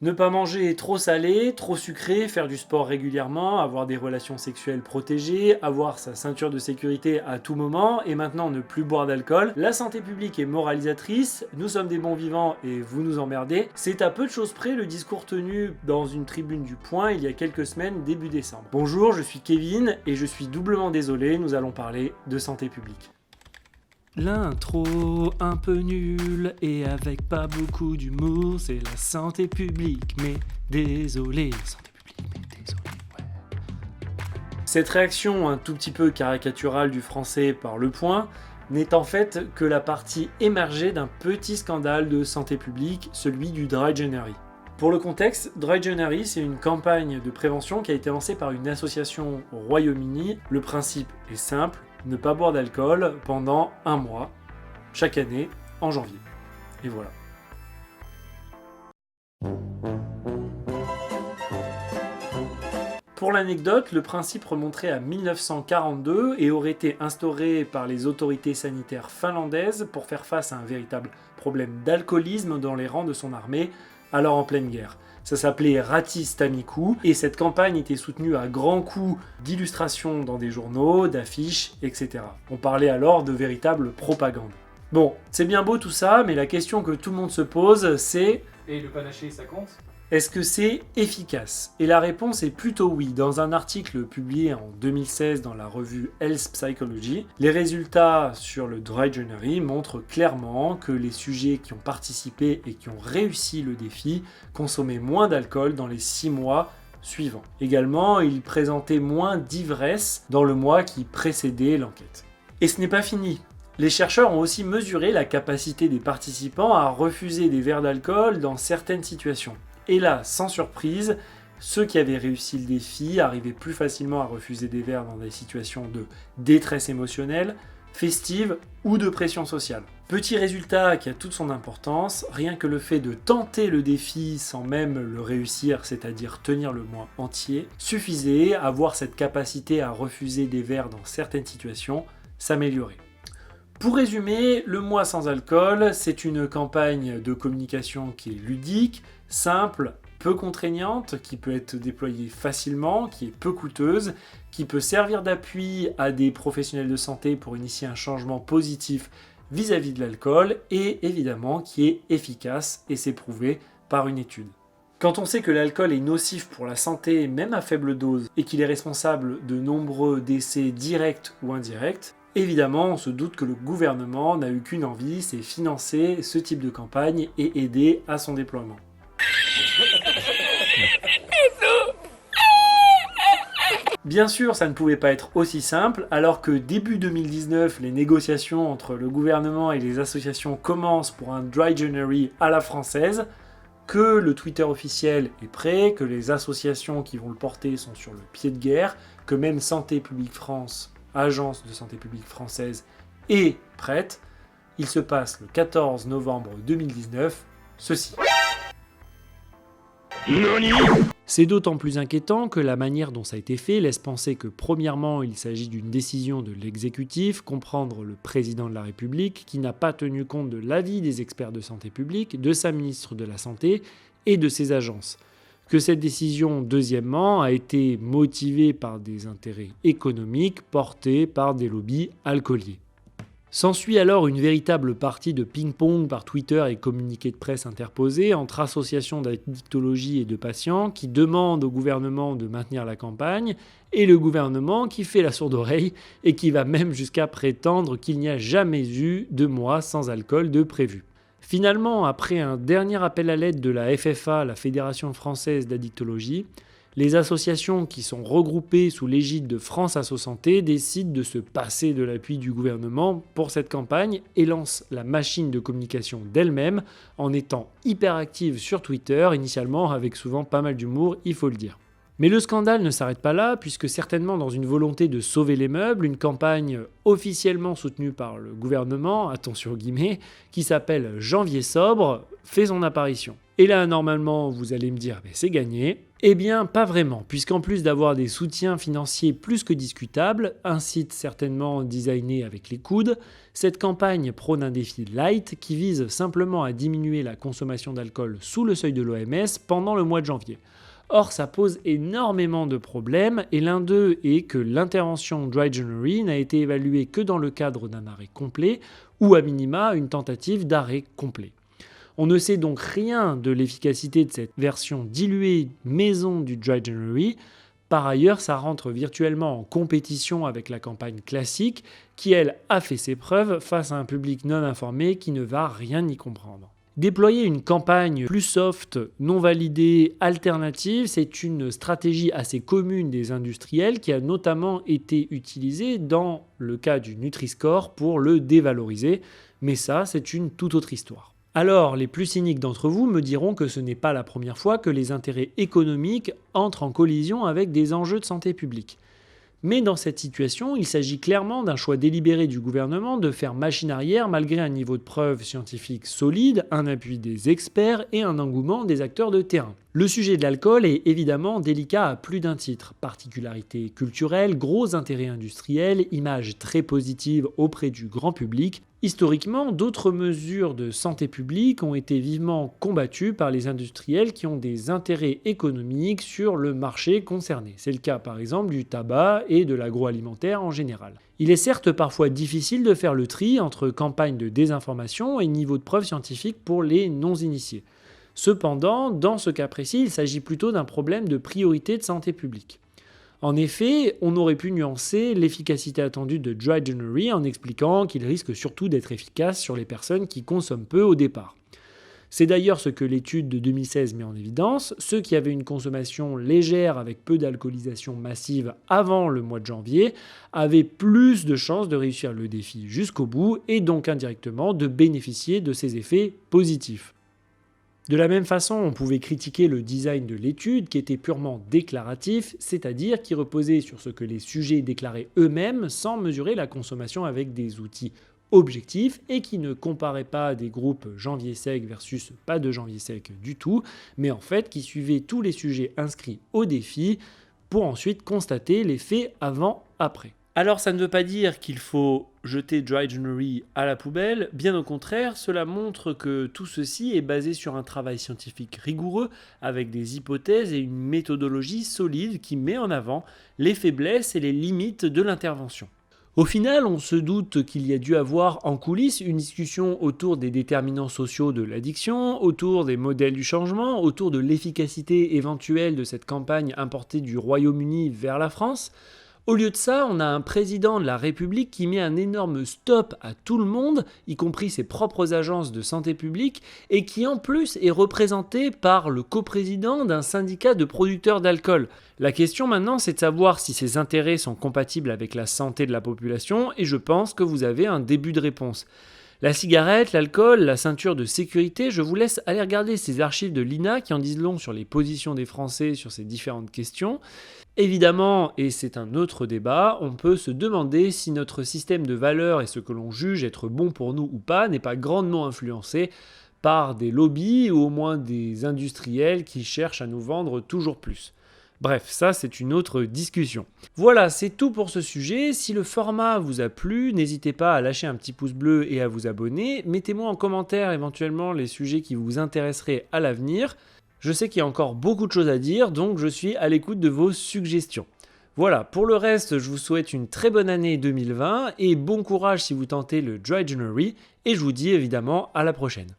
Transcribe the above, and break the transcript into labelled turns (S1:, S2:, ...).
S1: Ne pas manger trop salé, trop sucré, faire du sport régulièrement, avoir des relations sexuelles protégées, avoir sa ceinture de sécurité à tout moment et maintenant ne plus boire d'alcool. La santé publique est moralisatrice, nous sommes des bons vivants et vous nous emmerdez. C'est à peu de choses près le discours tenu dans une tribune du Point il y a quelques semaines, début décembre. Bonjour, je suis Kevin et je suis doublement désolé, nous allons parler de santé publique. L'intro un peu nulle et avec pas beaucoup d'humour, c'est la santé publique, mais désolé, santé publique, mais désolé, ouais. Cette réaction un tout petit peu caricaturale du français par Le Point n'est en fait que la partie émergée d'un petit scandale de santé publique, celui du Dry January. Pour le contexte, Dry January, c'est une campagne de prévention qui a été lancée par une association au Royaume-Uni. Le principe est simple, ne pas boire d'alcool pendant un mois, chaque année, en janvier. Et voilà. Pour l'anecdote, le principe remonterait à 1942 et aurait été instauré par les autorités sanitaires finlandaises pour faire face à un véritable problème d'alcoolisme dans les rangs de son armée, alors en pleine guerre. Ça s'appelait Ratis Tammikko et cette campagne était soutenue à grands coups d'illustrations dans des journaux, d'affiches, etc. On parlait alors de véritable propagande. Bon, c'est bien beau tout ça, mais la question que tout le monde se pose, c'est...
S2: Et le panaché, ça compte ?
S1: Est-ce que c'est efficace ? Et la réponse est plutôt oui. Dans un article publié en 2016 dans la revue Health Psychology, les résultats sur le Dry January montrent clairement que les sujets qui ont participé et qui ont réussi le défi consommaient moins d'alcool dans les 6 mois suivants. Également, ils présentaient moins d'ivresse dans le mois qui précédait l'enquête. Et ce n'est pas fini. Les chercheurs ont aussi mesuré la capacité des participants à refuser des verres d'alcool dans certaines situations. Et là, sans surprise, ceux qui avaient réussi le défi arrivaient plus facilement à refuser des verres dans des situations de détresse émotionnelle, festive ou de pression sociale. Petit résultat qui a toute son importance, rien que le fait de tenter le défi sans même le réussir, c'est-à-dire tenir le mois entier, suffisait à voir cette capacité à refuser des verres dans certaines situations s'améliorer. Pour résumer, le mois sans alcool, c'est une campagne de communication qui est ludique, simple, peu contraignante, qui peut être déployée facilement, qui est peu coûteuse, qui peut servir d'appui à des professionnels de santé pour initier un changement positif vis-à-vis de l'alcool et évidemment qui est efficace et c'est prouvé par une étude. Quand on sait que l'alcool est nocif pour la santé même à faible dose et qu'il est responsable de nombreux décès directs ou indirects, évidemment, on se doute que le gouvernement n'a eu qu'une envie, c'est financer ce type de campagne et aider à son déploiement. Bien sûr, ça ne pouvait pas être aussi simple, alors que début 2019, les négociations entre le gouvernement et les associations commencent pour un Dry January à la française, que le Twitter officiel est prêt, que les associations qui vont le porter sont sur le pied de guerre, que même Santé publique France, agence de santé publique française, est prête. Il se passe le 14 novembre 2019, ceci. C'est d'autant plus inquiétant que la manière dont ça a été fait laisse penser que premièrement il s'agit d'une décision de l'exécutif, comprendre le président de la République, qui n'a pas tenu compte de l'avis des experts de santé publique, de sa ministre de la Santé et de ses agences. Que cette décision, deuxièmement, a été motivée par des intérêts économiques portés par des lobbies alcooliers. S'ensuit alors une véritable partie de ping-pong par Twitter et communiqués de presse interposés entre associations d'addictologie et de patients qui demandent au gouvernement de maintenir la campagne et le gouvernement qui fait la sourde oreille et qui va même jusqu'à prétendre qu'il n'y a jamais eu de mois sans alcool de prévu. Finalement, après un dernier appel à l'aide de la FFA, la Fédération française d'addictologie, les associations qui sont regroupées sous l'égide de France Asso Santé décident de se passer de l'appui du gouvernement pour cette campagne et lancent la machine de communication d'elle-même en étant hyper active sur Twitter, initialement avec souvent pas mal d'humour, il faut le dire. Mais le scandale ne s'arrête pas là, puisque certainement dans une volonté de sauver les meubles, une campagne officiellement soutenue par le gouvernement, attention aux guillemets, qui s'appelle Janvier sobre, fait son apparition. Et là, normalement, vous allez me dire, c'est gagné. Eh bien, pas vraiment, puisqu'en plus d'avoir des soutiens financiers plus que discutables, un site certainement designé avec les coudes, cette campagne prône un défi light qui vise simplement à diminuer la consommation d'alcool sous le seuil de l'OMS pendant le mois de janvier. Or, ça pose énormément de problèmes, et l'un d'eux est que l'intervention Dry January n'a été évaluée que dans le cadre d'un arrêt complet, ou à minima une tentative d'arrêt complet. On ne sait donc rien de l'efficacité de cette version diluée maison du Dry January. Par ailleurs, ça rentre virtuellement en compétition avec la campagne classique, qui elle a fait ses preuves face à un public non informé qui ne va rien y comprendre. Déployer une campagne plus soft, non validée, alternative, c'est une stratégie assez commune des industriels qui a notamment été utilisée dans le cas du Nutri-Score pour le dévaloriser, mais ça, c'est une toute autre histoire. Alors, les plus cyniques d'entre vous me diront que ce n'est pas la première fois que les intérêts économiques entrent en collision avec des enjeux de santé publique. Mais dans cette situation, il s'agit clairement d'un choix délibéré du gouvernement de faire machine arrière malgré un niveau de preuve scientifique solide, un appui des experts et un engouement des acteurs de terrain. Le sujet de l'alcool est évidemment délicat à plus d'un titre. Particularité culturelle, gros intérêt industriel, image très positive auprès du grand public. Historiquement, d'autres mesures de santé publique ont été vivement combattues par les industriels qui ont des intérêts économiques sur le marché concerné. C'est le cas par exemple du tabac et de l'agroalimentaire en général. Il est certes parfois difficile de faire le tri entre campagne de désinformation et niveau de preuve scientifique pour les non-initiés. Cependant, dans ce cas précis, il s'agit plutôt d'un problème de priorité de santé publique. En effet, on aurait pu nuancer l'efficacité attendue de Dry January en expliquant qu'il risque surtout d'être efficace sur les personnes qui consomment peu au départ. C'est d'ailleurs ce que l'étude de 2016 met en évidence. Ceux qui avaient une consommation légère avec peu d'alcoolisation massive avant le mois de janvier avaient plus de chances de réussir le défi jusqu'au bout et donc indirectement de bénéficier de ses effets positifs. De la même façon, on pouvait critiquer le design de l'étude qui était purement déclaratif, c'est-à-dire qui reposait sur ce que les sujets déclaraient eux-mêmes sans mesurer la consommation avec des outils objectifs et qui ne comparait pas des groupes janvier sec versus pas de janvier sec du tout, mais en fait qui suivait tous les sujets inscrits au défi pour ensuite constater les faits avant-après. Alors ça ne veut pas dire qu'il faut jeter Dry January à la poubelle, bien au contraire, cela montre que tout ceci est basé sur un travail scientifique rigoureux, avec des hypothèses et une méthodologie solide qui met en avant les faiblesses et les limites de l'intervention. Au final, on se doute qu'il y a dû avoir en coulisses une discussion autour des déterminants sociaux de l'addiction, autour des modèles du changement, autour de l'efficacité éventuelle de cette campagne importée du Royaume-Uni vers la France. Au lieu de ça, on a un président de la République qui met un énorme stop à tout le monde, y compris ses propres agences de santé publique, et qui en plus est représenté par le coprésident d'un syndicat de producteurs d'alcool. La question maintenant, c'est de savoir si ces intérêts sont compatibles avec la santé de la population, et je pense que vous avez un début de réponse. La cigarette, l'alcool, la ceinture de sécurité, je vous laisse aller regarder ces archives de l'INA qui en disent long sur les positions des Français sur ces différentes questions. Évidemment, et c'est un autre débat, on peut se demander si notre système de valeurs et ce que l'on juge être bon pour nous ou pas n'est pas grandement influencé par des lobbies ou au moins des industriels qui cherchent à nous vendre toujours plus. Bref, ça c'est une autre discussion. Voilà, c'est tout pour ce sujet. Si le format vous a plu, n'hésitez pas à lâcher un petit pouce bleu et à vous abonner. Mettez-moi en commentaire éventuellement les sujets qui vous intéresseraient à l'avenir. Je sais qu'il y a encore beaucoup de choses à dire, donc je suis à l'écoute de vos suggestions. Voilà, pour le reste, je vous souhaite une très bonne année 2020 et bon courage si vous tentez le Dry January et je vous dis évidemment à la prochaine.